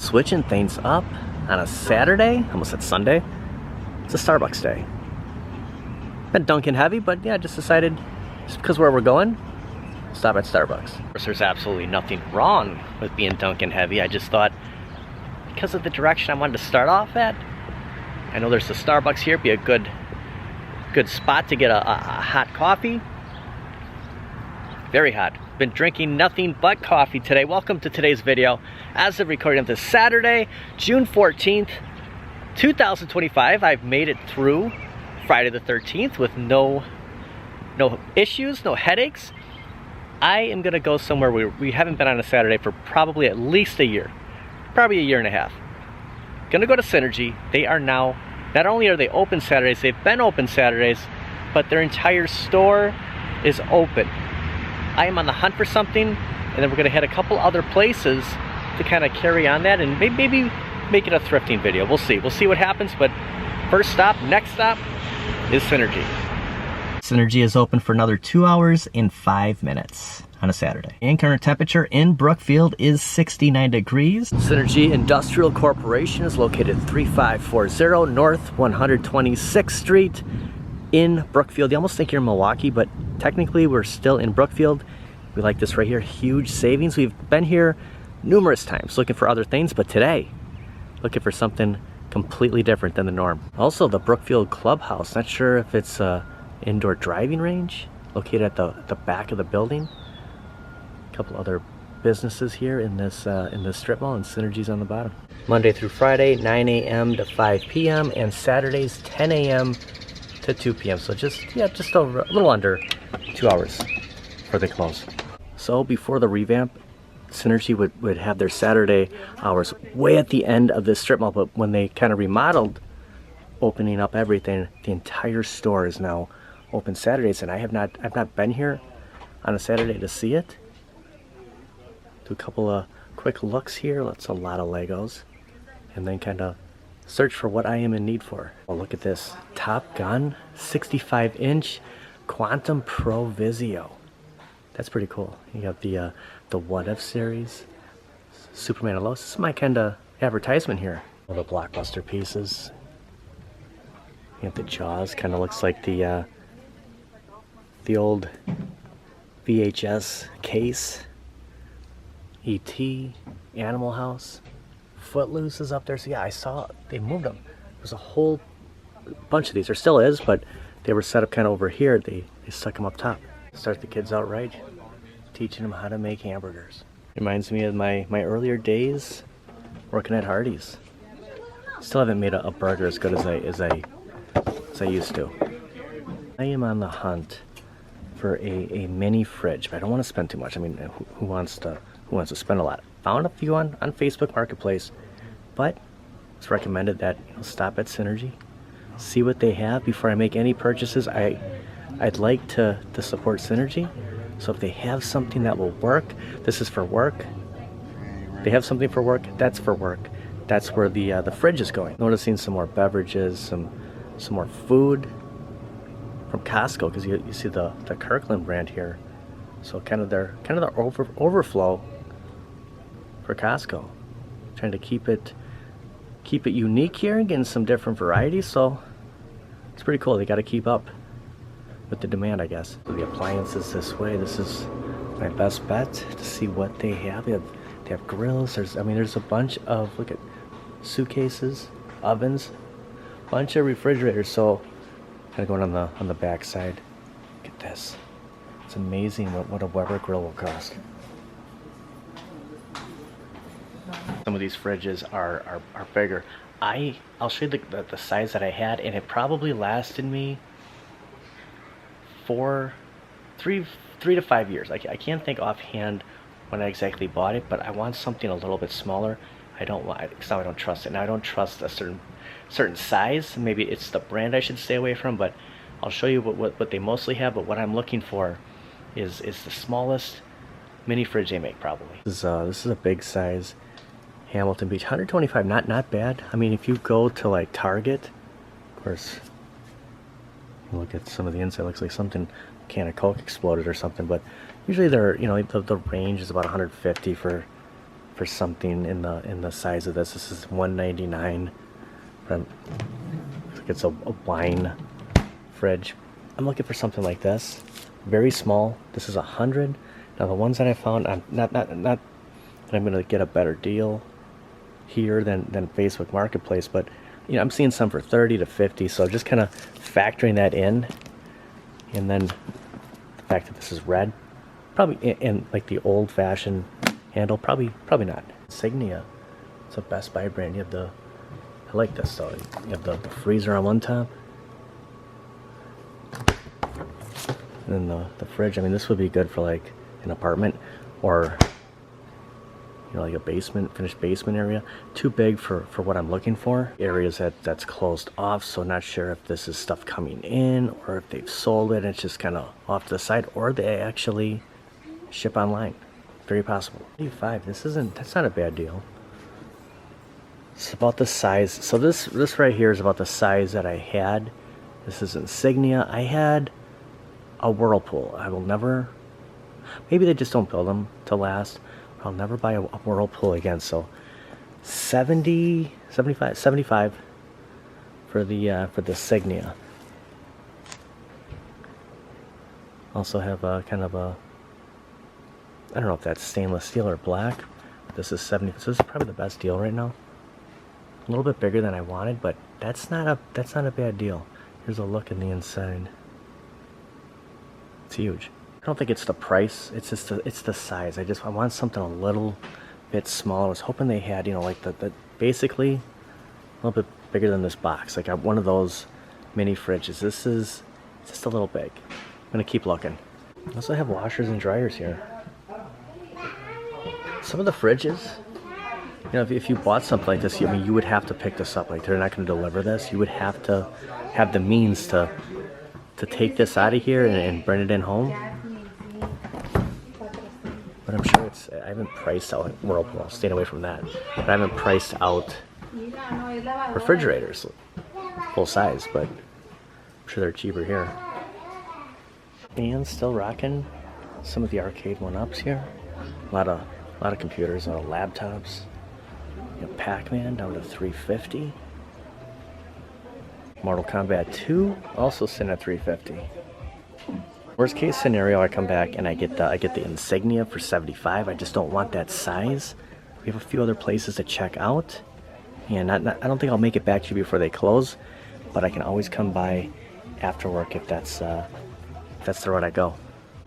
switching things up on a Saturday. Almost said Sunday. It's a Starbucks day. Been Dunkin' heavy, but yeah, just decided, just because where we're going, stop at Starbucks. Of course, there's absolutely nothing wrong with being Dunkin' heavy. I just thought, because of the direction I wanted to start off at, I know there's a Starbucks here, be a good spot to get a hot coffee. Very hot. Been drinking nothing but coffee today. Welcome to today's video. As of recording this Saturday, June 14th, 2025, I've made it through Friday the 13th with no issues, no headaches. I am gonna go somewhere where we haven't been on a Saturday for probably at least a year, probably a year and a half. Gonna go to Synergy. They are now, not only are they open Saturdays, they've been open Saturdays, but their entire store is open. I am on the hunt for something, and then we're gonna hit a couple other places to kind of carry on that and maybe make it a thrifting video. We'll see what happens, but next stop is Synergy. Synergy is open for another 2 hours and 5 minutes on a Saturday. And current temperature in Brookfield is 69 degrees. Synergy Industrial Corporation is located at 3540 North 126th Street in Brookfield. You almost think you're in Milwaukee, but technically we're still in Brookfield. We like this right here, huge savings. We've been here numerous times looking for other things, but today, looking for something completely different than the norm. Also, the Brookfield Clubhouse. Not sure if it's a indoor driving range located at the back of the building. A couple other businesses here in this strip mall, and Synergy's on the bottom. Monday through Friday, 9 a.m. to 5 p.m. and Saturdays, 10 a.m. to 2 p.m. So just over, a little under 2 hours before they close. So before the revamp, Synergy would have their Saturday hours way at the end of this strip mall, but when they kind of remodeled, opening up everything, the entire store is now open Saturdays, and I've not been here on a Saturday to see it. Do a couple of quick looks here. That's a lot of Legos, and then kind of search for what I am in need for. Oh, look at this Top Gun 65-inch Quantum Pro Vizio. That's pretty cool. You got the What If series, Superman and Lois. This is my kind of advertisement here. All the blockbuster pieces. You have the Jaws. Kind of looks like the old VHS case. E.T., Animal House, Footloose is up there. So yeah, I saw they moved them. There's a whole bunch of these. There still is, but they were set up kind of over here. They stuck them up top. Start the kids out right, teaching them how to make hamburgers. Reminds me of my earlier days working at Hardee's. Still haven't made a burger as good as I used to. I am on the hunt for a mini fridge, but I don't want to spend too much. I mean, who wants to spend a lot? Found a few on Facebook Marketplace, but it's recommended that stop at Synergy, see what they have before I make any purchases. I'd like to support Synergy, so if they have something that will work, this is for work. They have something for work, that's for work. That's where the fridge is going. Noticing some more beverages, some more food from Costco, because you see the Kirkland brand here. So kind of their overflow for Costco. Trying to keep it unique here and getting some different varieties. So it's pretty cool. They got to keep up with the demand, I guess. So the appliances this way. This is my best bet to see what they have. They have grills. There's a bunch of, look at, suitcases, ovens, bunch of refrigerators. So kind of going on the back side. Look at this. It's amazing what a Weber grill will cost. Some of these fridges are bigger. I'll show you the size that I had, and it probably lasted me 3 to 5 years. I can't think offhand when I exactly bought it, but I want something a little bit smaller. Because now I don't trust it. Now I don't trust a certain size. Maybe it's the brand I should stay away from, but I'll show you what they mostly have. But what I'm looking for is the smallest mini fridge they make, probably. This is a big size Hamilton Beach, 125. Not bad. I mean, if you go to like Target, of course, look at some of the inside. Looks like something, can of Coke exploded or something. But usually they're, the range is about 150 for for something in the size of this. This is $199. It's a wine fridge. I'm looking for something like this, very small. This is 100. Now the ones that I found, I'm not that I'm gonna get a better deal here than Facebook Marketplace, but you know, I'm seeing some for 30 to 50. So just kind of factoring that in, and then the fact that this is red, probably in like the old-fashioned handle, probably not. Insignia, it's a Best Buy brand. You have the, I like this though. You have the freezer on one top, and then the fridge. I mean, this would be good for like an apartment, or you know, like a basement, finished basement area. Too big for what I'm looking for. Areas that's closed off, so not sure if this is stuff coming in or if they've sold it and it's just kind of off to the side, or they actually ship online. Very possible. 85. That's not a bad deal. It's about the size. So this right here is about the size that I had. This is Insignia. I had a Whirlpool. I will never, maybe they just don't build them to last. I'll never buy a Whirlpool again. So 75 for the Insignia. Also have a kind of a, I don't know if that's stainless steel or black. This is 70. So this is probably the best deal right now. A little bit bigger than I wanted, but that's not a bad deal. Here's a look in the inside. It's huge. I don't think it's the price. It's just it's the size. I want something a little bit smaller. I was hoping they had, you know, like the basically a little bit bigger than this box. Like one of those mini fridges. This is just a little big. I'm gonna keep looking. I also have washers and dryers here. Some of the fridges, you know, if you bought something like this, I mean, you would have to pick this up. Like, they're not going to deliver this. You would have to have the means to take this out of here and bring it in home. But I'm sure I haven't priced out Whirlpool. I'll stay away from that. But I haven't priced out refrigerators full size, but I'm sure they're cheaper here. And still rocking some of the arcade 1-ups here. A lot of computers, a lot of laptops. You know, Pac-Man down to $350. Mortal Kombat 2 also sitting at $350. Worst case scenario, I come back and I get the Insignia for $75. I just don't want that size. We have a few other places to check out, and I don't think I'll make it back to you before they close, but I can always come by after work if that's the route I go.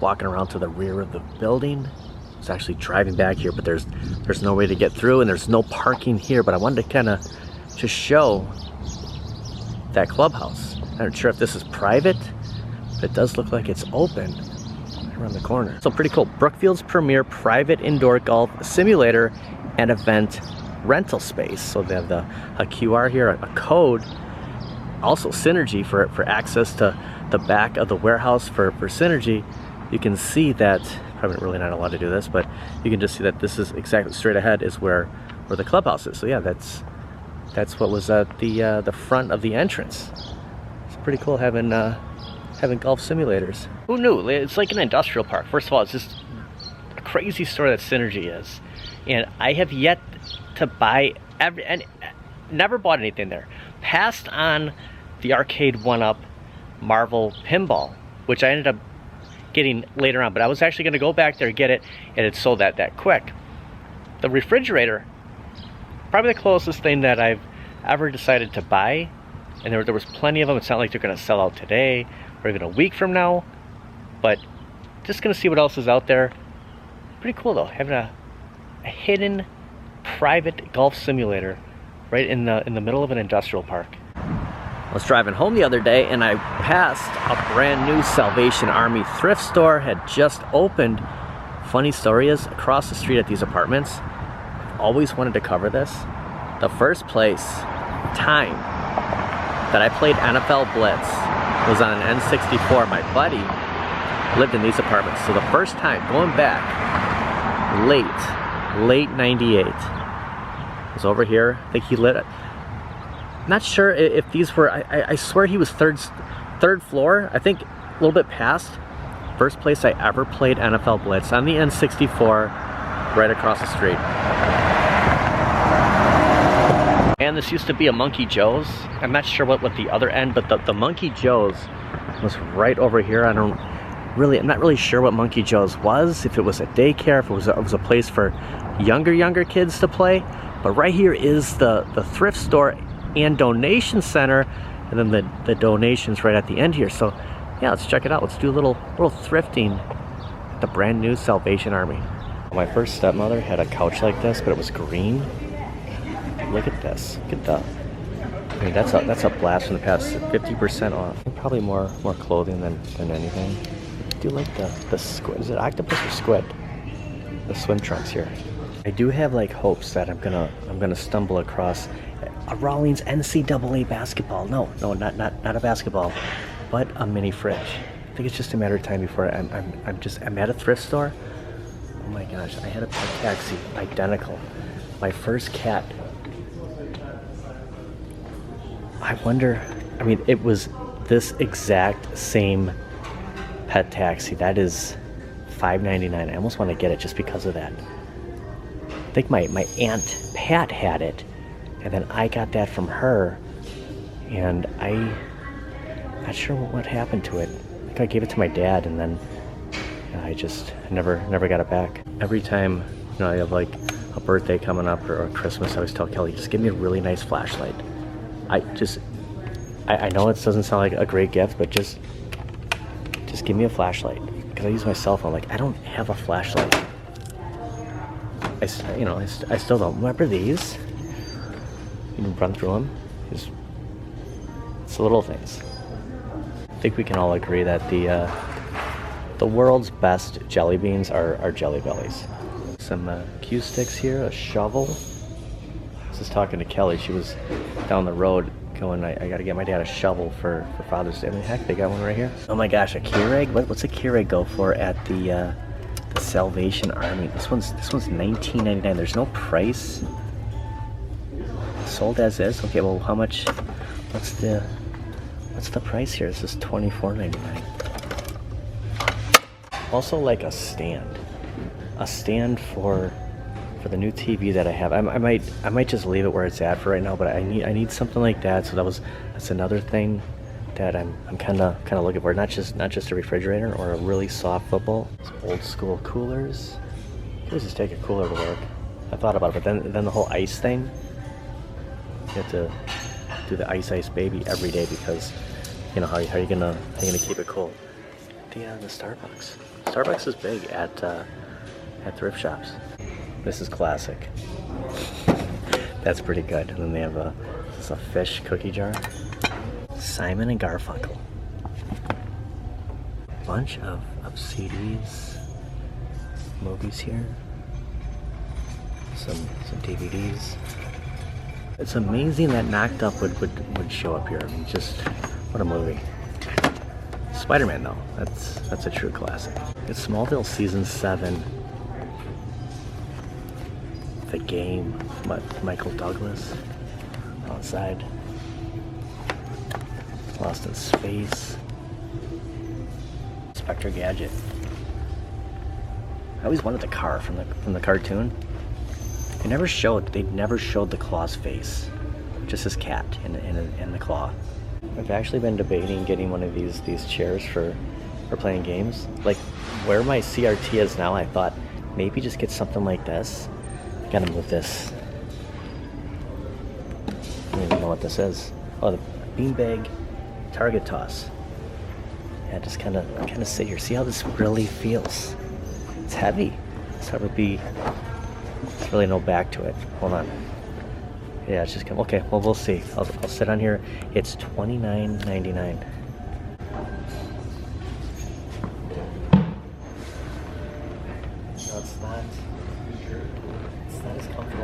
Walking around to the rear of the building. I was actually driving back here, but there's no way to get through, and there's no parking here. But I wanted to kind of just show that clubhouse. I'm not sure if this is private, but it does look like it's open around the corner. So pretty cool. Brookfield's premier private indoor golf simulator and event rental space. So they have a QR here, a code. Also Synergy for access to the back of the warehouse for Synergy. You can see that, probably really not allowed to do this, but you can just see that this is exactly straight ahead is where the clubhouse is. So yeah, that's what was at the front of the entrance. It's pretty cool having golf simulators. Who knew? It's like an industrial park. First of all, it's just a crazy store that Synergy is, and I have yet to buy and never bought anything there. Passed on the arcade 1-up Marvel pinball, which I ended up getting later on, but I was actually going to go back there and get it, and it sold that quick. The refrigerator, probably the closest thing that I've ever decided to buy, and there was plenty of them. It's not like they're going to sell out today or even a week from now, but just going to see what else is out there. Pretty cool though, having a hidden private golf simulator right in the middle of an industrial park. I was driving home the other day and I passed a brand new Salvation Army thrift store, had just opened. Funny story is, across the street at these apartments, I've always wanted to cover this. The first time that I played NFL Blitz was on an N64. My buddy lived in these apartments. So the first time, going back, late 98, was over here. I think he lit it. Not sure if these were, I swear he was third floor, I think a little bit past. First place I ever played NFL Blitz on the N64, right across the street. And this used to be a Monkey Joe's. I'm not sure what the other end, but the Monkey Joe's was right over here. I'm not really sure what Monkey Joe's was, if it was a daycare, if it was a place for younger kids to play. But right here is the thrift store and donation center, and then the donations right at the end here. So yeah, let's check it out. Let's do a little thrifting at the brand new Salvation Army. My first stepmother had a couch like this, but it was green. Look at this. Look at that. I mean, that's a blast from the past. 50% off. Probably more clothing than anything. I do like the squid. Is it octopus or squid? The swim trunks here. I do have like hopes that I'm gonna stumble across a Rawlings NCAA basketball. No, not a basketball, but a mini fridge. I think it's just a matter of time before I'm at a thrift store. Oh my gosh, I had a pet taxi identical. My first cat. I wonder, I mean, it was this exact same pet taxi. That is $5.99. I almost want to get it just because of that. I think my Aunt Pat had it, and then I got that from her, and I'm not sure what happened to it. I think I gave it to my dad, and then I just never got it back. Every time, you know, I have like a birthday coming up or Christmas, I always tell Kelly, just give me a really nice flashlight. I know it doesn't sound like a great gift, but just give me a flashlight, because I use my cell phone. Like, I don't have a flashlight. I still don't. Remember these? You can run through them. It's the little things. I think we can all agree that the world's best jelly beans are Jelly Bellies. Some cue sticks here, a shovel. I was just talking to Kelly. She was down the road going, I gotta get my dad a shovel for Father's Day. I mean, heck, they got one right here. Oh my gosh, a Keurig? What's a Keurig go for at the Salvation Army? This one's $19.99. There's no price. Sold as is. Okay, well, how much? What's the price here? This is $24.99. Also, like a stand for the new TV that I have. I might just leave it where it's at for right now, but I need something like that. So that's another thing that I'm kind of looking for. Not just a refrigerator or a really soft football. It's old school coolers. You could just take a cooler to work. I thought about it, but then the whole ice thing. You have to do the ice baby every day, because you know how are you gonna keep it cool? The Starbucks. Starbucks is big at thrift shops. This is classic. That's pretty good. And then they have a fish cookie jar. Simon and Garfunkel. Bunch of CDs, movies here. Some DVDs. It's amazing that Knocked Up would show up here. I mean, just what a movie. Spider-Man though, that's a true classic. It's Smallville season 7. The Game, Michael Douglas, Outside, Lost in Space, Inspector Gadget. I always wanted the car from the cartoon. They never showed the Claw's face, just his cat and the claw. I've actually been debating getting one of these chairs for playing games. Like where my CRT is now, I thought maybe just get something like this. Gotta move this. I don't even know what this is. Oh, the beanbag target toss. Yeah, just kind of sit here. See how this really feels. It's heavy. There's really no back to it. Hold on. Yeah, it's just okay. Well, we'll see. I'll sit on here. It's $29.99.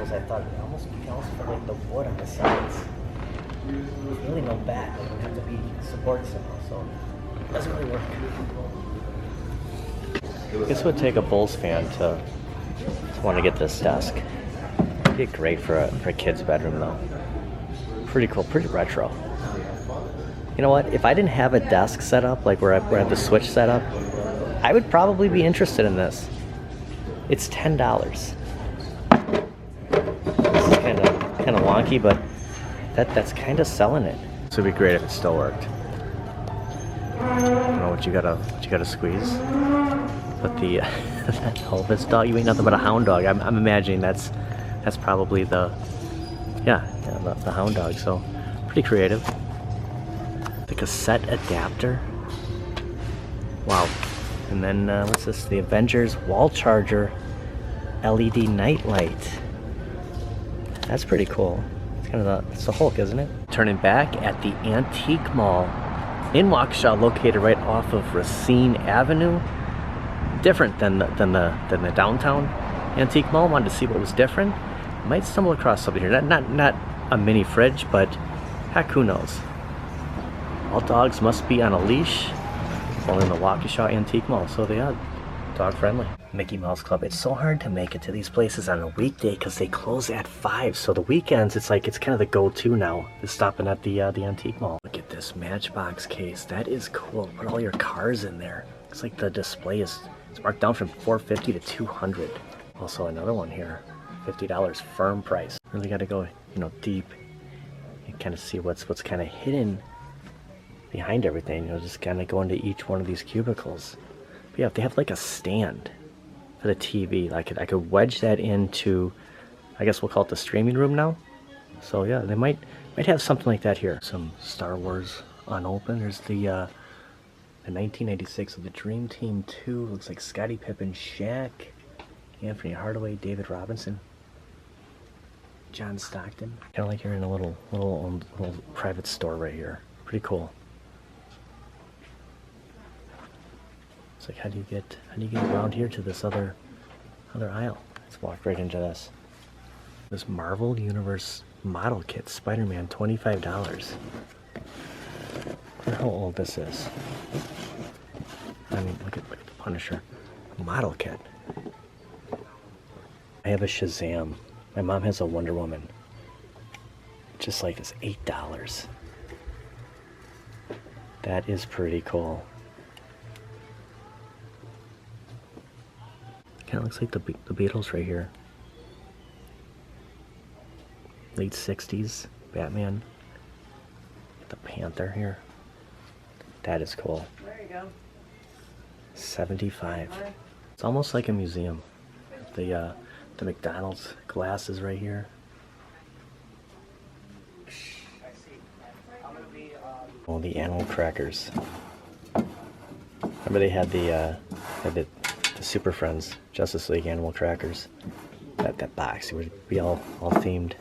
As I thought. You can almost feel like the wood on the sides. There's really no back. Like, it would have to be support somehow, so it doesn't really work. I guess it would take a Bulls fan to want to get this desk. It'd be great for a kid's bedroom though. Pretty cool, pretty retro. You know what? If I didn't have a desk set up, like where I have the switch set up, I would probably be interested in this. It's $10. Kind of wonky, but that's kind of selling it. This would be great if it still worked. I don't know what you gotta squeeze. But the that Elvis dog, you ain't nothing but a hound dog. I'm imagining that's probably the hound dog. So pretty creative. The cassette adapter. Wow. And then what's this? The Avengers wall charger LED night light. That's pretty cool. It's kind of it's the Hulk, isn't it? Turning back at the Antique Mall in Waukesha, located right off of Racine Avenue. Different than the downtown Antique Mall. Wanted to see what was different. Might stumble across something here. Not a mini fridge, but heck, who knows? All dogs must be on a leash. Well, in the Waukesha Antique Mall, so they are dog friendly. Mickey Mouse Club. It's so hard to make it to these places on a weekday because they close at 5. So the weekends, it's like it's kind of the go-to now. Is stopping at the Antique Mall. Look at this Matchbox case. That is cool. Put all your cars in there. Looks like the display is marked down from $450 to $200. Also another one here, $50 firm price. Really got to go, deep and kind of see what's kind of hidden behind everything. Just kind of go into each one of these cubicles. But yeah, if they have like a stand for the TV, I could wedge that into, I guess we'll call it the streaming room now. So yeah, they might have something like that here. Some Star Wars unopened. There's the 1996 of the Dream Team 2. Looks like Scottie Pippen, Shaq, Anthony Hardaway, David Robinson, John Stockton. Kind of like you're in a little private store right here. Pretty cool. It's like, how do you get around here to this other aisle? Let's walk right into this. This Marvel Universe model kit, Spider-Man, $25. I wonder how old this is. I mean, look at the Punisher model kit. I have a Shazam. My mom has a Wonder Woman. Just like this, $8. That is pretty cool. Kind of looks like the Beatles right here. Late 60s Batman. The Panther here. That is cool. There you go. $75. It's almost like a museum. The McDonald's glasses right here. Oh, the animal crackers. Remember they had the Super Friends Justice League animal crackers. That box, it would be all themed.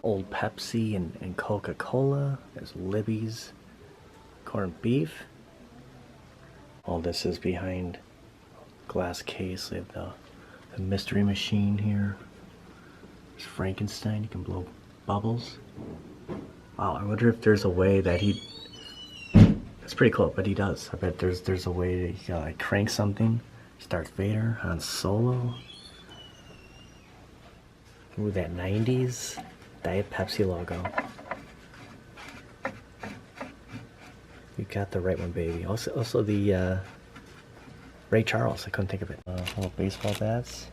Old Pepsi and Coca-Cola. There's Libby's corned beef. All this is behind glass case. They have the mystery machine here. There's Frankenstein. You can blow bubbles. Wow, I wonder if there's a way that he... That's pretty cool, but he does. I bet there's a way that he like crank something. Darth Vader, Han Solo. Ooh, that 90s Diet Pepsi logo. You got the right one, baby. Also the Ray Charles. I couldn't think of it. Little baseball bats.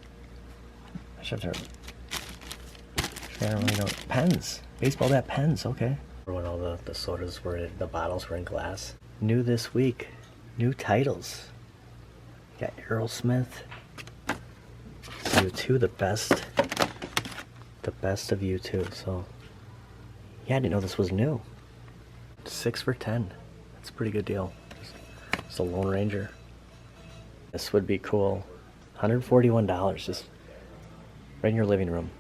I should have. I don't really know. Pens. Baseball bat pens. Okay. When all the sodas were, the bottles were in glass. New this week. New titles. Got Aerosmith. U2, the best of U2. So yeah, I didn't know this was new. 6 for $10. That's a pretty good deal. It's a Lone Ranger. This would be cool. $141, just right in your living room.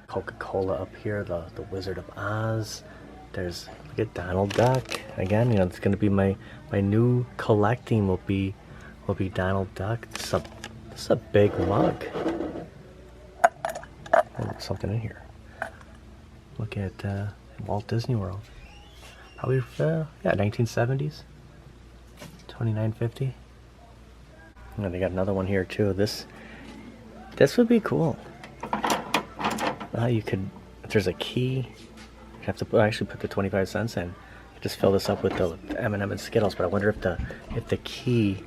Coca-Cola up here, the Wizard of Oz. There's, look at Donald Duck. Again, it's going to be my new collecting will be Donald Duck. This is a big mug. Oh, there's something in here. Look at Walt Disney World. Probably, yeah, 1970s. $29.50. And they got another one here too. This would be cool. You could, if there's a key, you have to actually put the 25 cents in. Just fill this up with the M&M and Skittles. But I wonder if the key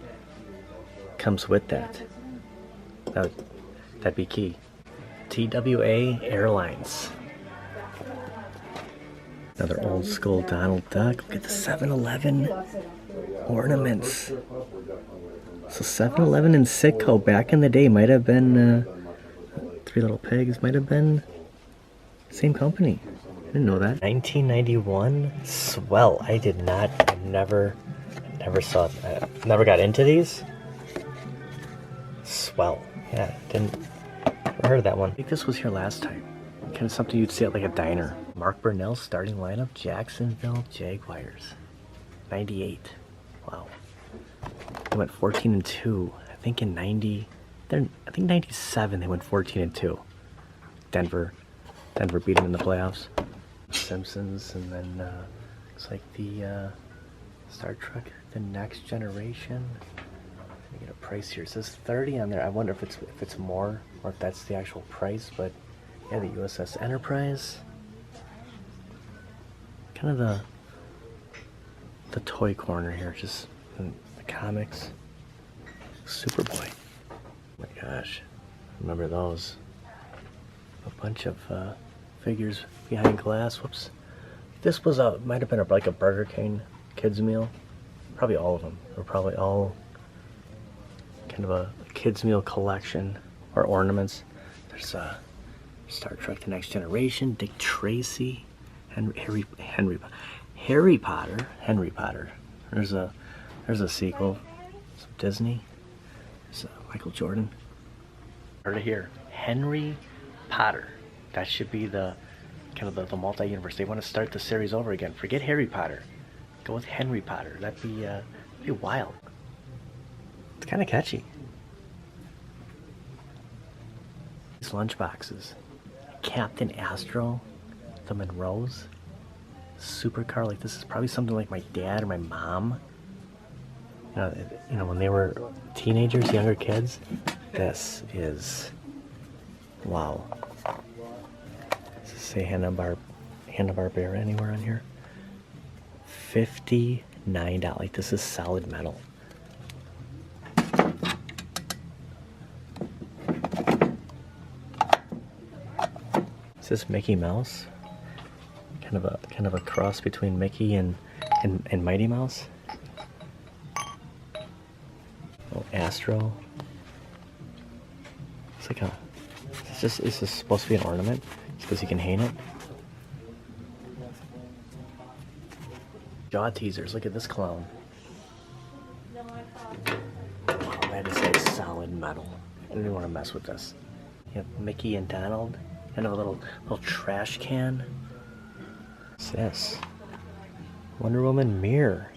comes with that. That'd be key. TWA Airlines. Another old school Donald Duck. Look at the 7-Eleven ornaments. So 7-Eleven and Sitco back in the day might have been, Three Little Pigs might have been same company. I didn't know that. 1991 Swell. I never saw, never got into these. Swell. Yeah, never heard of that one. I think this was here last time. Kind of something you'd see at like a diner. Mark Burnell's starting lineup, Jacksonville Jaguars. 98. Wow. They went 14-2. I think in 97 they went 14-2. Denver beat them in the playoffs. Simpsons, and then looks like the Star Trek, The Next Generation. Let me get a price here. It says 30 on there. I wonder if it's more or if that's the actual price, but yeah, the USS Enterprise. Kind of the toy corner here, just the comics. Superboy. Oh my gosh, remember those? A bunch of figures behind glass. Whoops. This was might have been like a Burger King kids meal. Probably all of them. They're probably all kind of a kids meal collection or ornaments. There's Star Trek: The Next Generation, Dick Tracy, Harry Potter. There's a sequel. Some Disney. There's Michael Jordan. Heard it here. Henry Potter. That should be the kind of the multi-universe. They want to start the series over again. Forget Harry Potter. Go with Henry Potter. That'd be wild. It's kind of catchy. These lunchboxes. Captain Astro, the Monroes, supercar. Like this is probably something like my dad or my mom. You know, when they were teenagers, younger kids. This is wow. Does it say Hanna-Barbera anywhere on here? $59. Like this is solid metal. Is this Mickey Mouse? Kind of a cross between Mickey and Mighty Mouse. Oh, Astro. It's like is this supposed to be an ornament? Just because you can hang it? Jaw teasers. Look at this clown. Wow, that is like solid metal. I don't even want to mess with this. You have Mickey and Donald. And a little trash can. What's this? Wonder Woman mirror.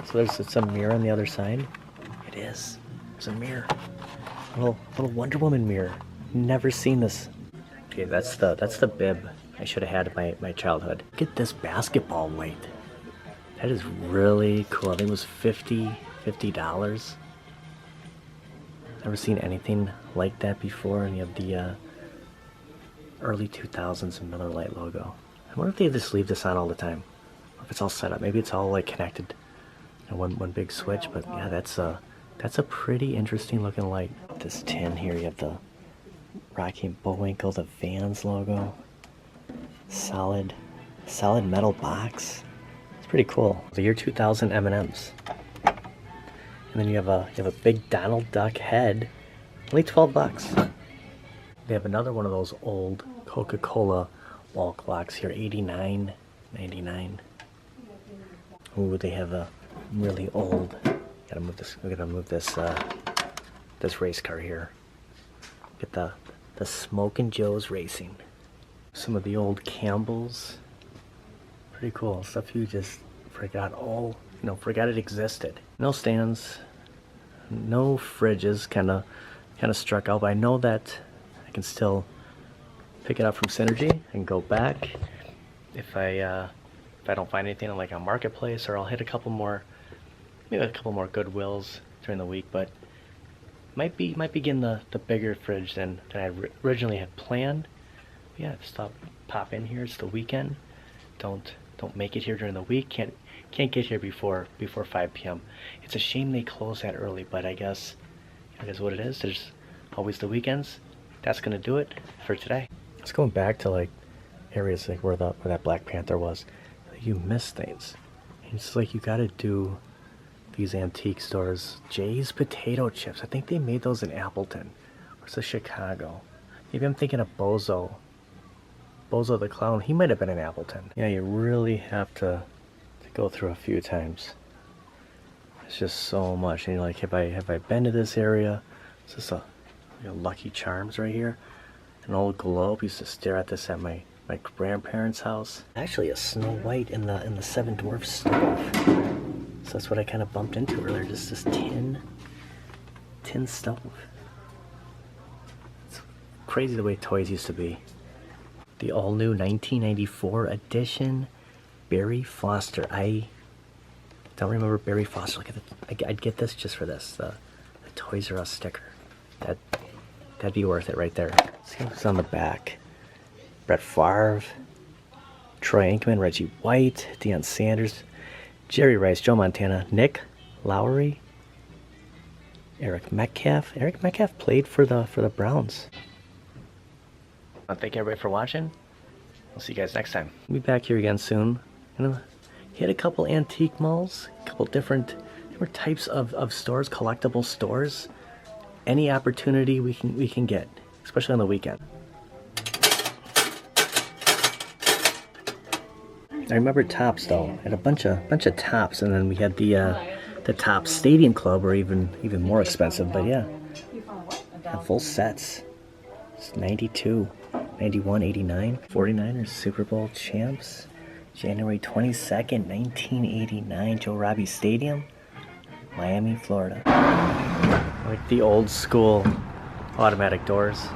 So there's some mirror on the other side. It is. There's a mirror. A little Wonder Woman mirror. Never seen this. Okay, that's the bib I should have had in my childhood. Look at this basketball weight. That is really cool. I think it was $50. Never seen anything like that before. And you have the early 2000s Miller Lite logo. I wonder if they just leave this on all the time. Or if it's all set up. Maybe it's all like connected in one big switch. But yeah, that's a pretty interesting looking light. This tin here, you have the Rocky and Bullwinkle, the Vans logo. Solid metal box. It's pretty cool. The year 2000 M&Ms. And then you have a big Donald Duck head. Only $12. They have another one of those old Coca-Cola wall clocks here, $89.99. Ooh, they have a really old. Gotta move this. We're gonna move this this race car here. Get the Smokin' Joe's Racing. Some of the old Campbells. Pretty cool stuff. You just forgot forgot it existed. No stands, no fridges. Kind of struck out. But I know that I can still pick it up from Synergy and go back if I don't find anything on like a marketplace, or I'll hit maybe a couple more Goodwills during the week. But might be getting the bigger fridge than I originally had planned. But yeah, just pop in here. It's the weekend. Don't make it here during the week. Can't get here before 5 p.m. It's a shame they close that early, but I guess what it is. There's always the weekends. that's gonna do it for today. It's going back to like areas like where that Black Panther was. You miss things. It's like you gotta do these antique stores. Jay's Potato Chips. I think they made those in Appleton. Or it's Chicago. Maybe I'm thinking of Bozo. Bozo the Clown. He might have been in Appleton. Yeah, you really have to go through a few times. It's just so much. And you're like, have I been to this area? Is this a Lucky Charms right here? An old globe. Used to stare at this at my grandparents' house. Actually, a Snow White in the Seven Dwarfs stove. So that's what I kind of bumped into earlier. Just this tin stove. It's crazy the way toys used to be. The all-new 1994 edition Barry Foster. I don't remember Barry Foster. Look at it. I'd get this just for this. The Toys R Us sticker. That'd be worth it right there. Let's see what's on the back. Brett Favre, Troy Aikman, Reggie White, Deion Sanders, Jerry Rice, Joe Montana, Nick Lowry, Eric Metcalf. Eric Metcalf played for the Browns. Thank you everybody for watching. We'll see you guys next time. We'll be back here again soon. Hit a couple antique malls, a couple different types of stores, collectible stores. Any opportunity we can get, especially on the weekend. I remember Tops though. Had a bunch of Tops, and then we had the Tops Stadium Club, or even more expensive. But yeah, full sets. It's 92, 91, 89, 49ers Super Bowl champs, January 22nd, 1989, Joe Robbie Stadium, Miami, Florida. Like the old school automatic doors.